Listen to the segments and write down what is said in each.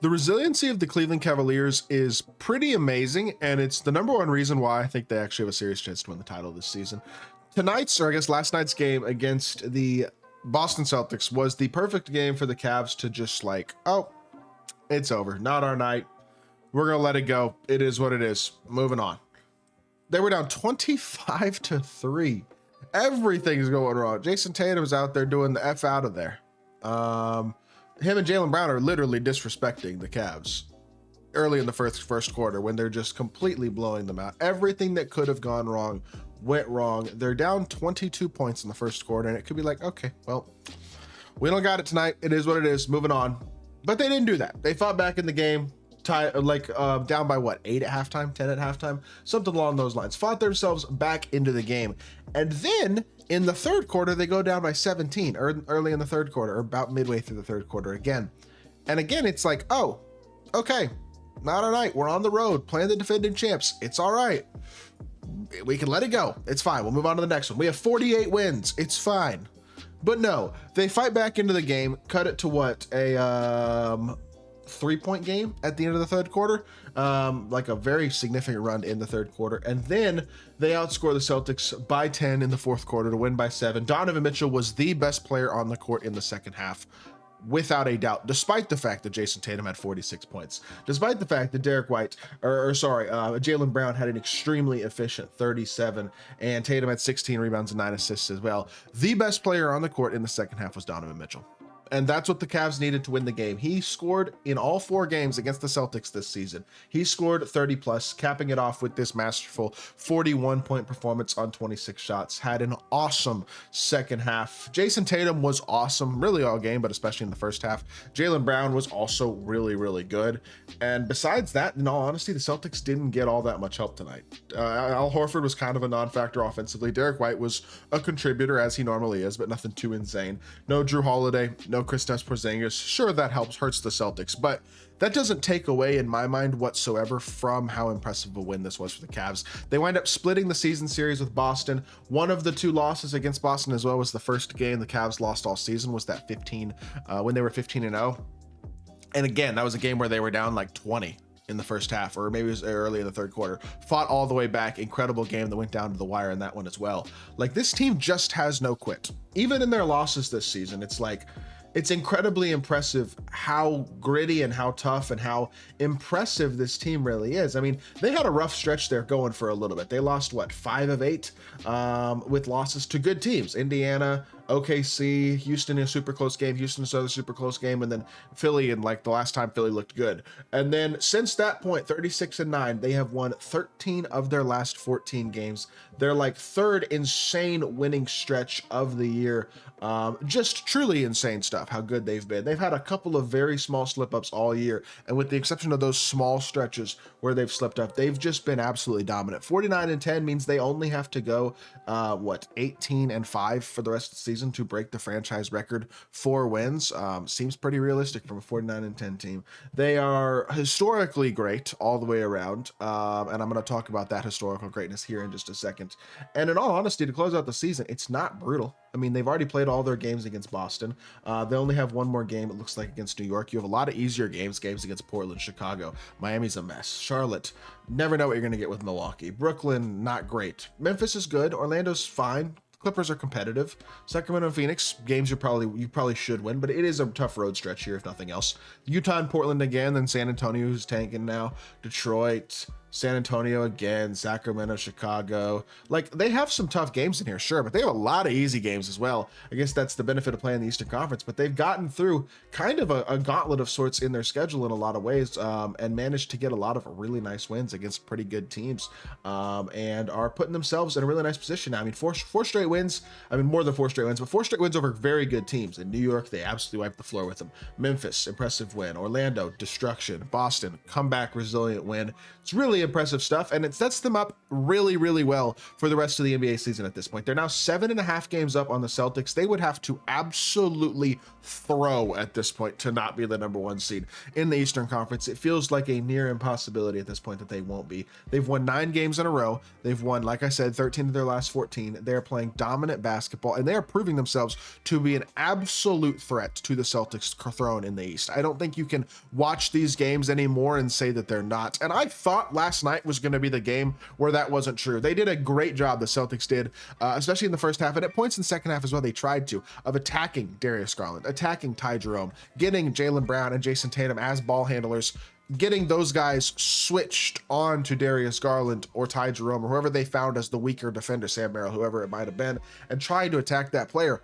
The resiliency of the Cleveland Cavaliers is pretty amazing, and it's the number one reason why I think they actually have a serious chance to win the title this season. Tonight's, or I guess last night's game against the Boston Celtics was the perfect game for the Cavs to just like, oh, it's over. Not our night. We're going to let it go. It is what it is. Moving on. They were down 25-3. Everything's going wrong. Jason Tatum's out there doing the F out of there. Him and Jaylen Brown are literally disrespecting the Cavs early in the first quarter when they're just completely blowing them out. Everything that could have gone wrong went wrong. They're down 22 points in the first quarter, and it could be like, okay, well, we don't got it tonight. It is what it is. Moving on. But they didn't do that. They fought back in the game, down by what, 8 at halftime, 10 at halftime, something along those lines. Fought themselves back into the game, and then in the third quarter, they go down by 17 early in the third quarter, or about midway through the third quarter again. And again, it's like, oh, okay, not our night. We're on the road playing the defending champs. It's all right. We can let it go. It's fine. We'll move on to the next one. We have 48 wins. It's fine. But no, they fight back into the game, cut it to what, a 3-point game at the end of the third quarter, like a very significant run in the third quarter, and then they outscore the Celtics by 10 in the fourth quarter to win by 7. Donovan Mitchell was the best player on the court in the second half, without a doubt, despite the fact that Jason Tatum had 46 points, despite the fact that Jaylen Brown had an extremely efficient 37, and Tatum had 16 rebounds and 9 assists as well. The best player on the court in the second half was Donovan Mitchell. And that's what the Cavs needed to win the game. He scored in all 4 games against the Celtics this season. He scored 30 plus, capping it off with this masterful 41-point performance on 26 shots. Had an awesome second half. Jason Tatum was awesome, really all game, but especially in the first half. Jaylen Brown was also really, really good. And besides that, in all honesty, the Celtics didn't get all that much help tonight. Al Horford was kind of a non-factor offensively. Derek White was a contributor, as he normally is, but nothing too insane. No Drew Holiday, no Kristaps Porzingis. Sure, that hurts the Celtics, but that doesn't take away, in my mind, whatsoever from how impressive a win this was for the Cavs. They wind up splitting the season series with Boston. One of the 2 losses against Boston as well was the first game the Cavs lost all season, was that 15, when they were 15-0. And again, that was a game where they were down like 20 in the first half, or maybe it was early in the third quarter. Fought all the way back. Incredible game that went down to the wire in that one as well. Like, this team just has no quit. Even in their losses this season, it's like, it's incredibly impressive how gritty and how tough and how impressive this team really is. I mean, they had a rough stretch there going for a little bit. They lost, what, 5 of 8 with losses to good teams. Indiana, OKC, Houston in a super close game, Houston another super close game, and then Philly, and like the last time Philly looked good. And then since that point, 36-9, they have won 13 of their last 14 games. They're like 3rd insane winning stretch of the year. Just truly insane stuff, how good they've been. They've had a couple of very small slip-ups all year, and with the exception of those small stretches where they've slipped up, they've just been absolutely dominant. 49-10 means they only have to go 18-5 for the rest of the season to break the franchise record 4 wins. Seems pretty realistic from a 49-10 team. They are historically great all the way around, and I'm going to talk about that historical greatness here in just a second. And in all honesty, to close out the season, it's not brutal. I mean, they've already played all their games against Boston. They only have one more game, it looks like, against New York. You have a lot of easier games against Portland, Chicago. Miami's a mess. Charlotte, never know what you're going to get with Milwaukee. Brooklyn, not great. Memphis is good. Orlando's fine. Clippers are competitive. Sacramento and Phoenix, games you probably should win, but it is a tough road stretch here, if nothing else. Utah and Portland again, then San Antonio, who's tanking now. Detroit, San Antonio again, Sacramento, Chicago. Like, they have some tough games in here, sure, but they have a lot of easy games as well. I guess that's the benefit of playing the Eastern Conference, but they've gotten through kind of a gauntlet of sorts in their schedule in a lot of ways, and managed to get a lot of really nice wins against pretty good teams, and are putting themselves in a really nice position now. I mean, four straight wins. I mean, more than 4 straight wins, but 4 straight wins over very good teams. In New York, they absolutely wiped the floor with them. Memphis, impressive win. Orlando, destruction. Boston, comeback, resilient win. It's really really impressive stuff, and it sets them up really, really well for the rest of the NBA season at this point. They're now 7.5 games up on the Celtics. They would have to absolutely throw at this point to not be the number 1 seed in the Eastern Conference. It feels like a near impossibility at this point that they won't be. They've won 9 games in a row. They've won, like I said, 13 of their last 14. They're playing dominant basketball, and they are proving themselves to be an absolute threat to the Celtics throne in the East. I don't think you can watch these games anymore and say that they're not. And I thought last night was going to be the game where that wasn't true. They did a great job, the Celtics did, especially in the first half, and at points in the second half as well. They tried to, of attacking Darius Garland, attacking Ty Jerome, getting Jaylen Brown and Jason Tatum as ball handlers, getting those guys switched on to Darius Garland or Ty Jerome or whoever they found as the weaker defender, Sam Merrill, whoever it might have been, and trying to attack that player.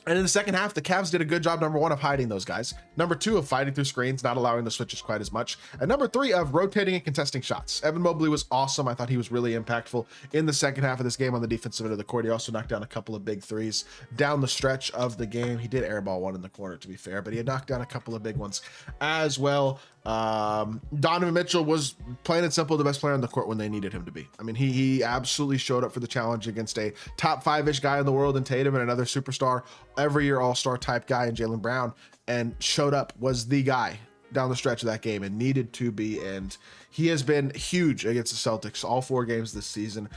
And in the second half, the Cavs did a good job, number 1, of hiding those guys. Number 2, of fighting through screens, not allowing the switches quite as much. And number 3, of rotating and contesting shots. Evan Mobley was awesome. I thought he was really impactful in the second half of this game on the defensive end of the court. He also knocked down a couple of big threes down the stretch of the game. He did airball one in the corner, to be fair, but he had knocked down a couple of big ones as well. Donovan Mitchell was, plain and simple, the best player on the court when they needed him to be. I mean, he absolutely showed up for the challenge against a top 5-ish guy in the world in Tatum and another superstar, every year all-star type guy in Jaylen Brown, and showed up, was the guy down the stretch of that game and needed to be. And he has been huge against the Celtics all 4 games this season,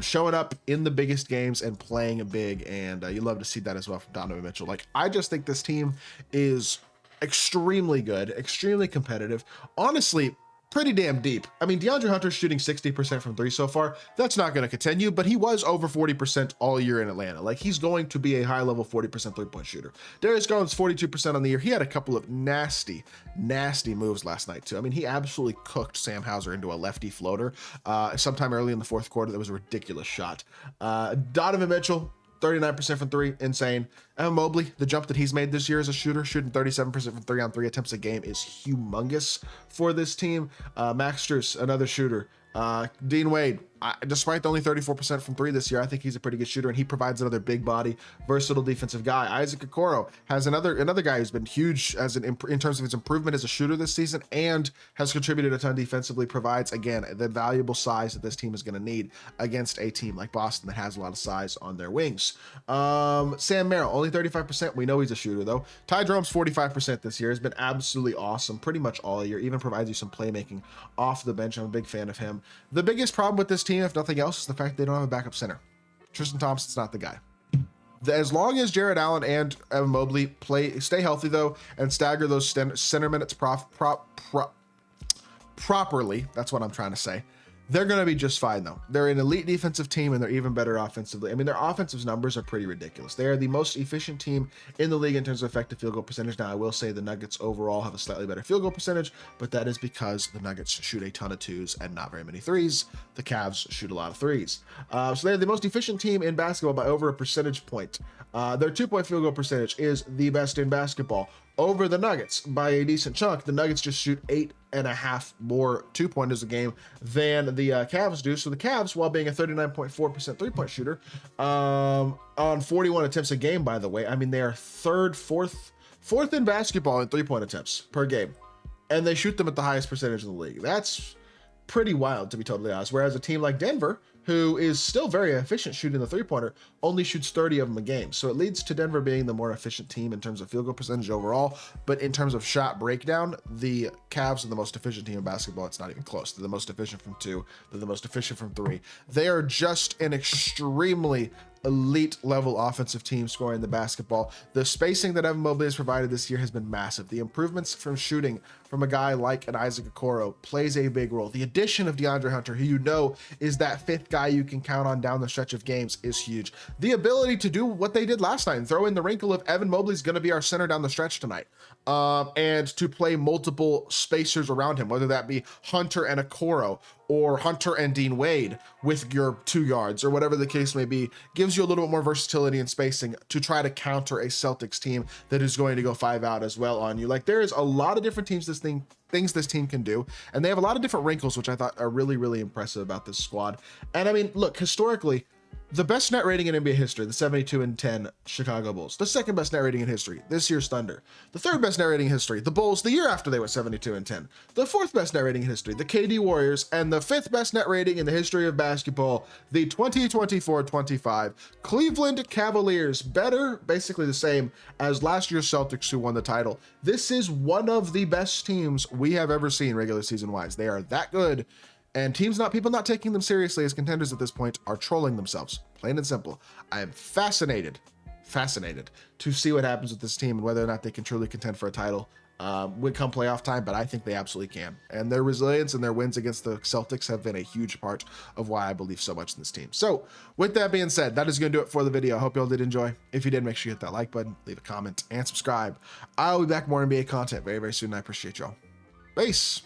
showing up in the biggest games and playing big. And you love to see that as well from Donovan Mitchell. Like, I just think this team is extremely good, extremely competitive, honestly pretty damn deep. I mean, DeAndre Hunter's shooting 60% from 3 so far. That's not going to continue, but he was over 40% all year in Atlanta. Like, he's going to be a high level 40% 3-point shooter. Darius Garland's 42% on the year. He had a couple of nasty moves last night too. I mean, he absolutely cooked Sam Hauser into a lefty floater sometime early in the fourth quarter. That was a ridiculous shot. Donovan Mitchell, 39% from 3, insane. Evan Mobley, the jump that he's made this year as a shooter, shooting 37% from 3-on-3 attempts a game, is humongous for this team. Max Strus, another shooter. Dean Wade, despite only 34% from 3 this year, I think he's a pretty good shooter, and he provides another big body, versatile defensive guy. Isaac Okoro has another guy who's been huge in terms of his improvement as a shooter this season, and has contributed a ton defensively. Provides, again, the valuable size that this team is going to need against a team like Boston that has a lot of size on their wings. Sam Merrill, only 35%. We know he's a shooter though. Ty Jerome's 45% this year. Has been absolutely awesome pretty much all year. Even provides you some playmaking off the bench. I'm a big fan of him. The biggest problem with this team, if nothing else, is the fact they don't have a backup center. Tristan Thompson's not the guy. As long as Jared Allen and Evan Mobley stay healthy though, and stagger those center minutes properly, that's what I'm trying to say, they're going to be just fine though. They're an elite defensive team, and they're even better offensively. I mean, their offensive numbers are pretty ridiculous. They are the most efficient team in the league in terms of effective field goal percentage. Now, I will say the Nuggets overall have a slightly better field goal percentage, but that is because the Nuggets shoot a ton of 2s and not very many 3s. The Cavs shoot a lot of 3s. So they're the most efficient team in basketball by over a percentage point. Their 2-point field goal percentage is the best in basketball over the Nuggets by a decent chunk. The Nuggets just shoot 8.5 more 2-pointers a game than the Cavs do. So the Cavs, while being a 39.4% 3-point shooter, on 41 attempts a game, by the way, I mean, they are fourth in basketball in 3-point attempts per game, and they shoot them at the highest percentage in the league. That's pretty wild, to be totally honest. Whereas a team like Denver, who is still very efficient shooting the 3-pointer, only shoots 30 of them a game. So it leads to Denver being the more efficient team in terms of field goal percentage overall. But in terms of shot breakdown, the Cavs are the most efficient team in basketball. It's not even close. They're the most efficient from 2. They're the most efficient from 3. They are just an extremely elite level offensive team scoring the basketball. The spacing that Evan Mobley has provided this year has been massive. The improvements from shooting from a guy like an Isaac Okoro plays a big role. The addition of DeAndre Hunter, who you know is that 5th guy you can count on down the stretch of games, is huge. The ability to do what they did last night and throw in the wrinkle of Evan Mobley's going to be our center down the stretch tonight, and to play multiple spacers around him, whether that be Hunter and Okoro or Hunter and Dean Wade with your 2 yards or whatever the case may be, gives you a little bit more versatility and spacing to try to counter a Celtics team that is going to go 5 out as well on you. Like, there is a lot of different things this team can do, and they have a lot of different wrinkles, which I thought are really, really impressive about this squad. And I mean, look, historically, The best net rating in NBA history, the 72-10 Chicago Bulls. The second best net rating in history, this year's Thunder. The third best net rating in history, the Bulls the year after they went 72-10. The fourth best net rating in history, the KD Warriors. And the fifth best net rating in the history of basketball, the 2024-25 Cleveland Cavaliers. Better, basically the same as last year's Celtics who won the title. This is one of the best teams we have ever seen regular season wise. They are that good. And people not taking them seriously as contenders at this point are trolling themselves, plain and simple. I am fascinated to see what happens with this team and whether or not they can truly contend for a title when come playoff time, but I think they absolutely can. And their resilience and their wins against the Celtics have been a huge part of why I believe so much in this team. So with that being said, that is going to do it for the video. I hope you all did enjoy. If you did, make sure you hit that like button, leave a comment, and subscribe. I'll be back with more NBA content very, very soon. I appreciate y'all. Peace.